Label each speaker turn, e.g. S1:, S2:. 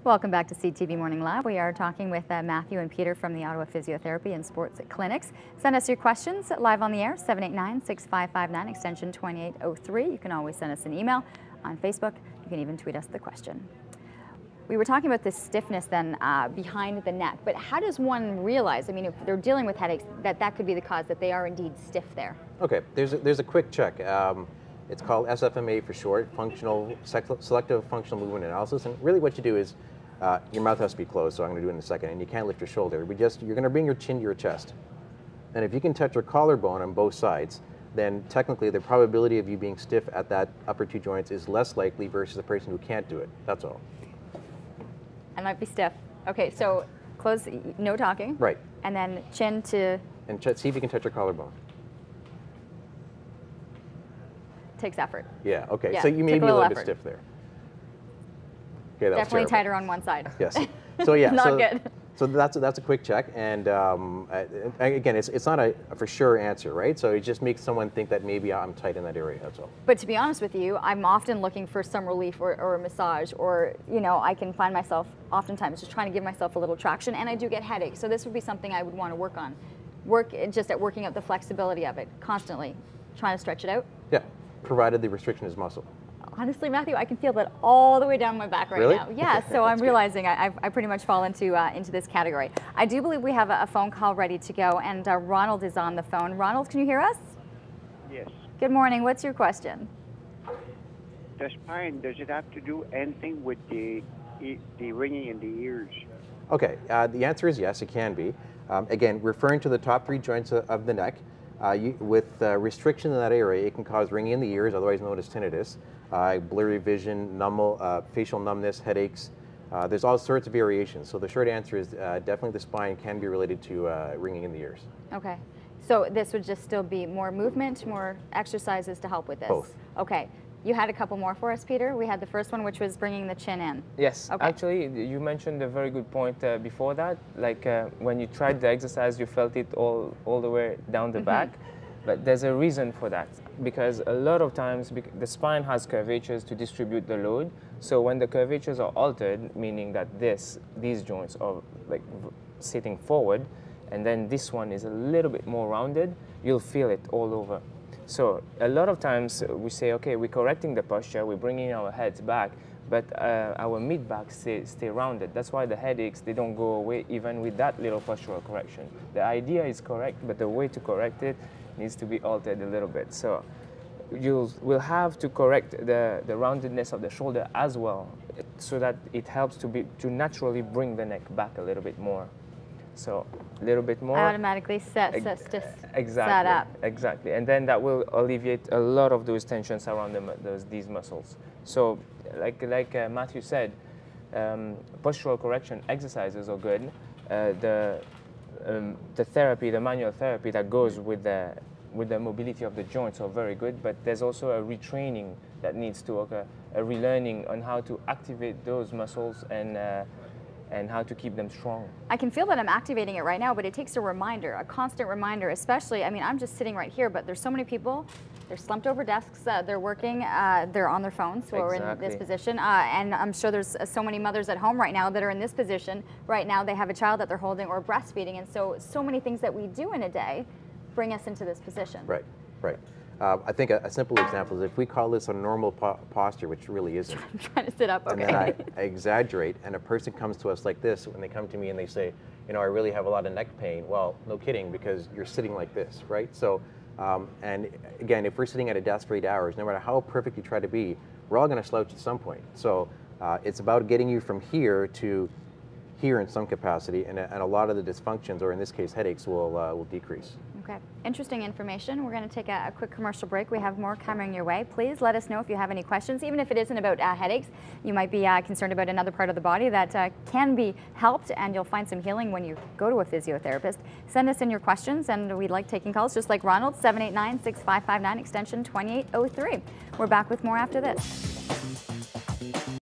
S1: Welcome back to CTV Morning Live. We are talking with Matthew and Peter from the Ottawa Physiotherapy and Sports Clinics. Send us your questions live on the air, 789-6559, extension 2803. You can always send us an email on Facebook. You can even tweet us the question. We were talking about this stiffness then behind the neck, but how does one realize, I mean, if they're dealing with headaches, that could be the cause, that they are indeed stiff there?
S2: Okay, there's a quick check. It's called SFMA for short, selective functional movement analysis. And really what you do is, your mouth has to be closed, so I'm going to do it in a second, and you can't lift your shoulder. You're going to bring your chin to your chest. And if you can touch your collarbone on both sides, then technically the probability of you being stiff at that upper two joints is less likely versus a person who can't do it. That's all.
S1: I might be stiff. Okay, so close, no talking.
S2: Right.
S1: And then chin to...
S2: And see if you can touch your collarbone.
S1: Takes effort.
S2: Yeah, okay.
S1: Yeah,
S2: So you may be a little bit
S1: effort.
S2: stiff there. Okay, that
S1: Definitely
S2: was
S1: tighter on one side.
S2: Yes. So yeah.
S1: Not good.
S2: So that's a quick check, and again, it's not a for sure answer, right? So it just makes someone think that maybe I'm tight in that area. That's all.
S1: But to be honest with you, I'm often looking for some relief or a massage, or I can find myself oftentimes just trying to give myself a little traction, and I do get headaches. So this would be something I would want to work on. Work just at working out the flexibility of it constantly, trying to stretch it out.
S2: Yeah, provided the restriction is muscle.
S1: Honestly, Matthew, I can feel that all the way down my back right
S2: Really?
S1: now. Yeah, so I'm realizing I pretty much fall into this category. I do believe we have a phone call ready to go, and Ronald is on the phone. Ronald, can you hear us?
S3: Yes.
S1: Good morning. What's your question?
S3: The spine, does it have to do anything with the ringing in the ears?
S2: Okay, the answer is yes, it can be. Again, referring to the top three joints of the neck, with restriction in that area, it can cause ringing in the ears, otherwise known as tinnitus, blurry vision, facial numbness, headaches. There's all sorts of variations. So the short answer is definitely the spine can be related to ringing in the ears.
S1: Okay. So this would just still be more movement, more exercises to help with this?
S2: Both.
S1: Okay. You had a couple more for us, Peter. We had the first one, which was bringing the chin in.
S4: Yes,
S1: okay.
S4: Actually, you mentioned a very good point before that. Like when you tried the exercise, you felt it all the way down the back. But there's a reason for that, because a lot of times the spine has curvatures to distribute the load. So when the curvatures are altered, meaning that these joints are like sitting forward, and then this one is a little bit more rounded, you'll feel it all over. So a lot of times we say, okay, we're correcting the posture, we're bringing our heads back, but our mid-back stay rounded. That's why the headaches, they don't go away even with that little postural correction. The idea is correct, but the way to correct it needs to be altered a little bit. So we'll have to correct the roundedness of the shoulder as well, so that it helps to naturally bring the neck back a little bit more. So a little bit more.
S1: Automatically set up.
S4: Exactly, and then that will alleviate a lot of those tensions around these muscles. So like Matthew said, postural correction exercises are good. The therapy, the manual therapy that goes with the mobility of the joints are very good, but there's also a retraining that needs to occur, a relearning on how to activate those muscles and how to keep them strong.
S1: I can feel that I'm activating it right now, but it takes a reminder, a constant reminder, especially, I mean, I'm just sitting right here, but there's so many people, they're slumped over desks, they're working, they're on their phones, who are in this position, and I'm sure there's so many mothers at home right now that are in this position. Right now they have a child that they're holding or breastfeeding, and so many things that we do in a day bring us into this position.
S2: Right, right. I think a simple example is if we call this a normal posture, which really isn't.
S1: I'm trying to sit up, okay.
S2: And then I exaggerate, and a person comes to us like this, when they come to me and they say, I really have a lot of neck pain. Well, no kidding, because you're sitting like this, right? So, and again, if we're sitting at a desk for 8 hours, no matter how perfect you try to be, we're all going to slouch at some point. So it's about getting you from here to here in some capacity, and a lot of the dysfunctions, or in this case headaches, will decrease.
S1: Okay, interesting information. We're going to take a quick commercial break. We have more coming your way. Please let us know if you have any questions, even if it isn't about headaches. You might be concerned about another part of the body that can be helped, and you'll find some healing when you go to a physiotherapist. Send us in your questions, and we'd like taking calls just like Ronald, 789-6559, extension 2803. We're back with more after this.